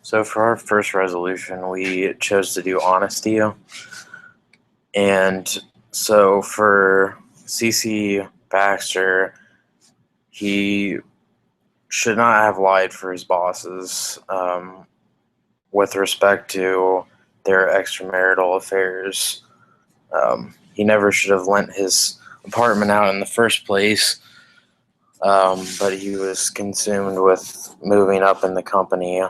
So for our first resolution, we chose to do honesty. And so for CC Baxter, he should not have lied for his bosses with respect to their extramarital affairs. He never should have lent his apartment out in the first place, but he was consumed with moving up in the company.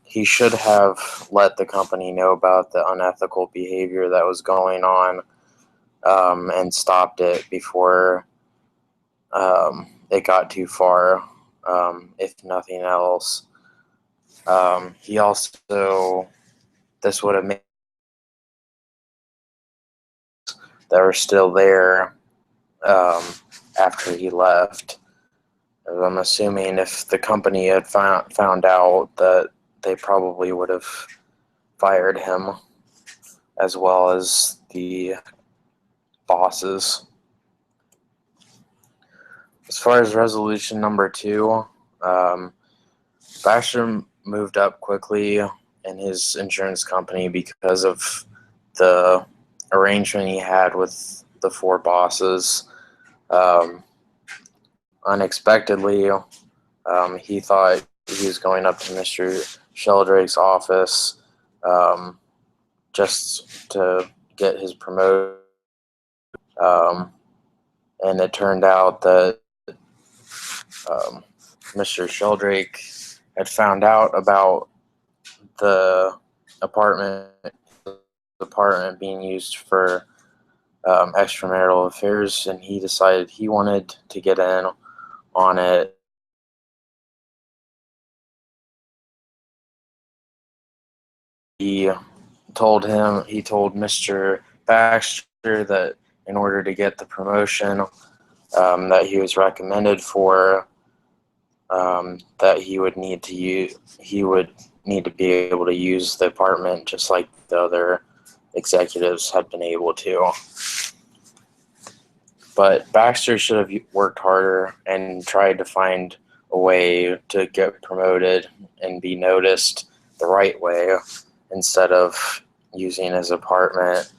He should have let the company know about the unethical behavior that was going on and stopped it before it got too far, if nothing else. He also, this would have made that were still there after he left. I'm assuming if the company had found out, that they probably would have fired him, as well as the bosses. As far as resolution number 2, Baxter moved up quickly in his insurance company because of the arrangement he had with the 4 bosses. Unexpectedly, he thought he was going up to Mr. Sheldrake's office just to get his promotion. And it turned out that Mr. Sheldrake had found out about the apartment being used for extramarital affairs, and he decided he wanted to get in on it. He told Mr. Baxter that in order to get the promotion that he was recommended for, that he would need to be able to use the apartment just like the other executives had been able to. But Baxter should have worked harder and tried to find a way to get promoted and be noticed the right way, instead of using his apartment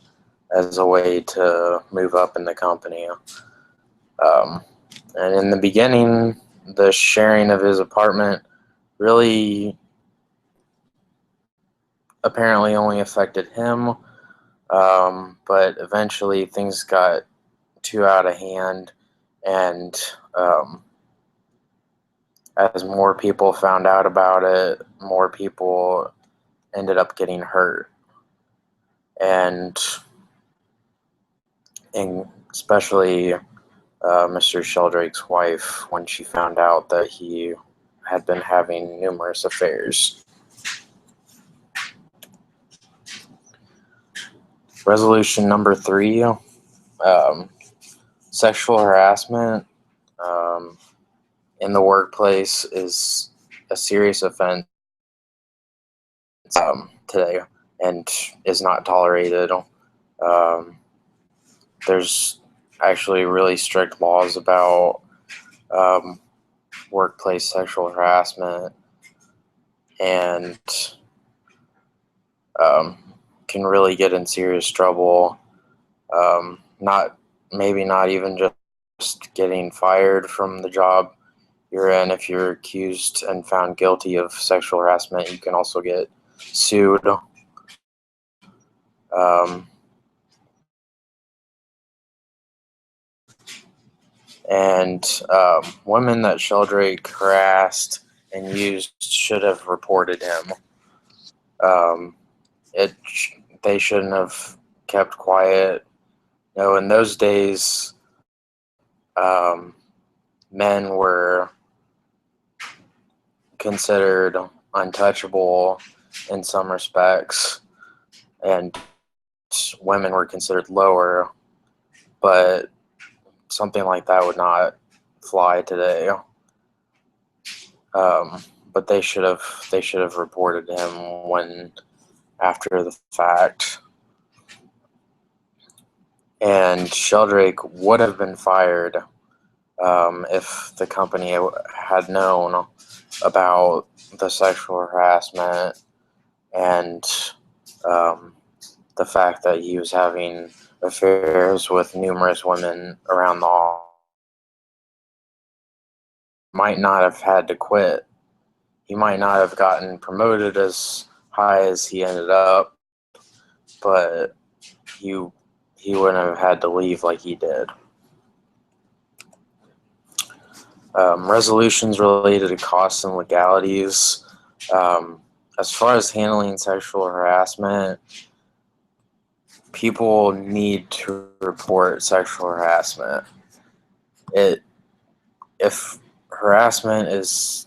as a way to move up in the company. And in the beginning, the sharing of his apartment really apparently only affected him, but eventually things got too out of hand, and as more people found out about it, more people ended up getting hurt. And especially Mr. Sheldrake's wife, when she found out that he had been having numerous affairs. Resolution number 3, sexual harassment in the workplace is a serious offense today and is not tolerated. There's actually really strict laws about workplace sexual harassment, and can really get in serious trouble. Not even just getting fired from the job you're in. If you're accused and found guilty of sexual harassment, you can also get sued. And women that Sheldrake harassed and used should have reported him. They shouldn't have kept quiet. In those days, men were considered untouchable in some respects, and women were considered lower, but something like that would not fly today. But they should have reported him after the fact. And Sheldrake would have been fired if the company had known about the sexual harassment and the fact that he was having affairs with numerous women around the office. Might not have had to quit. He might not have gotten promoted as high as he ended up, but he wouldn't have had to leave like he did. Resolutions related to costs and legalities. As far as handling sexual harassment, people need to report sexual harassment. If harassment is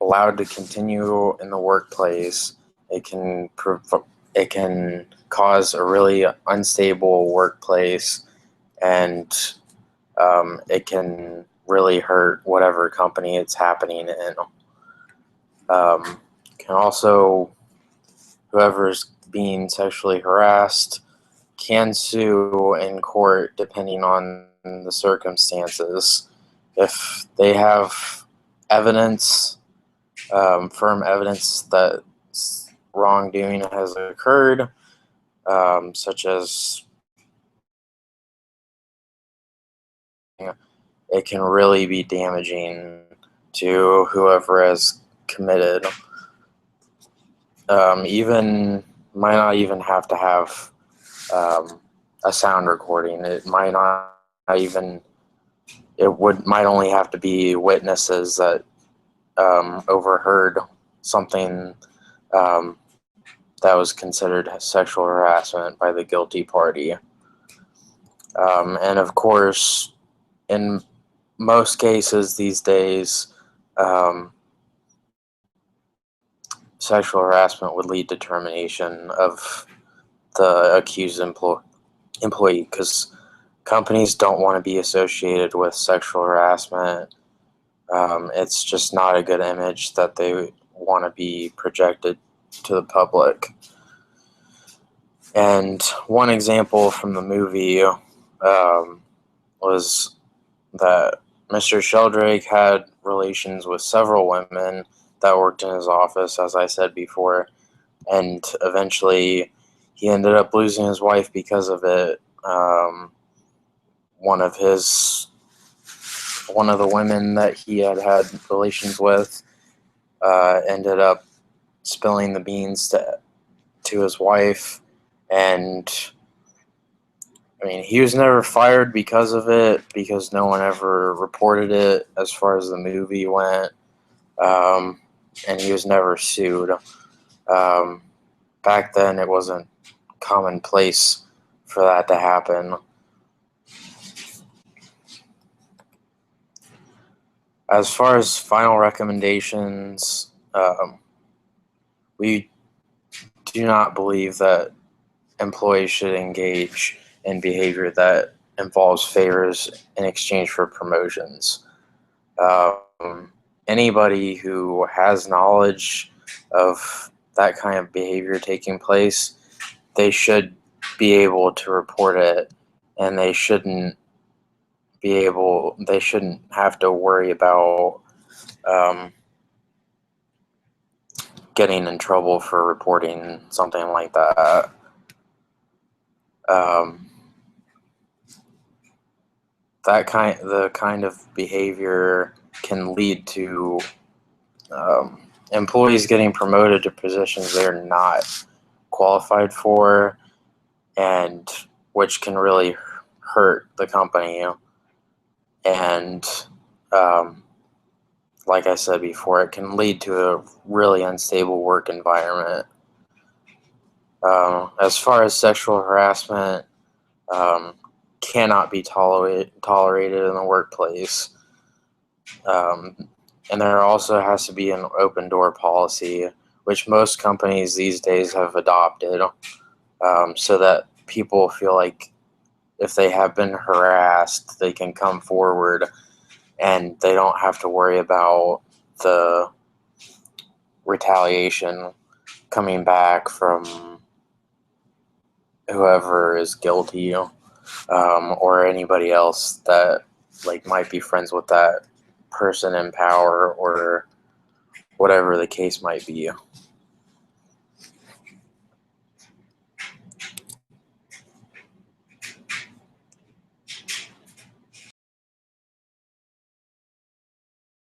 allowed to continue in the workplace, it can cause a really unstable workplace, and it can really hurt whatever company it's happening in. Can also, whoever's being sexually harassed can sue in court depending on the circumstances. If they have evidence, firm evidence that wrongdoing has occurred, such as it can really be damaging to whoever has committed. Even might not even have to have a sound recording. It might not even. Might only have to be witnesses that overheard something that was considered sexual harassment by the guilty party. And of course, in most cases these days, sexual harassment would lead to termination of the accused employee, because companies don't want to be associated with sexual harassment. It's just not a good image that they want to be projected to the public. And one example from the movie was that Mr. Sheldrake had relations with several women that worked in his office, as I said before, and eventually he ended up losing his wife because of it. One of the women that he had relations with ended up spilling the beans to his wife, and I mean, he was never fired because of it, because no one ever reported it as far as the movie went, and he was never sued. Back then, it wasn't commonplace for that to happen. As far as final recommendations, we do not believe that employees should engage in behavior that involves favors in exchange for promotions. Anybody who has knowledge of that kind of behavior taking place, they should be able to report it, and they shouldn't have to worry about getting in trouble for reporting something like that. The kind of behavior can lead to employees getting promoted to positions they're not qualified for, and which can really hurt the company. And like I said before, it can lead to a really unstable work environment. As far as sexual harassment, cannot be tolerated in the workplace. And there also has to be an open door policy, which most companies these days have adopted, so that people feel like if they have been harassed, they can come forward and they don't have to worry about the retaliation coming back from whoever is guilty, or anybody else that like might be friends with that person in power or whatever the case might be.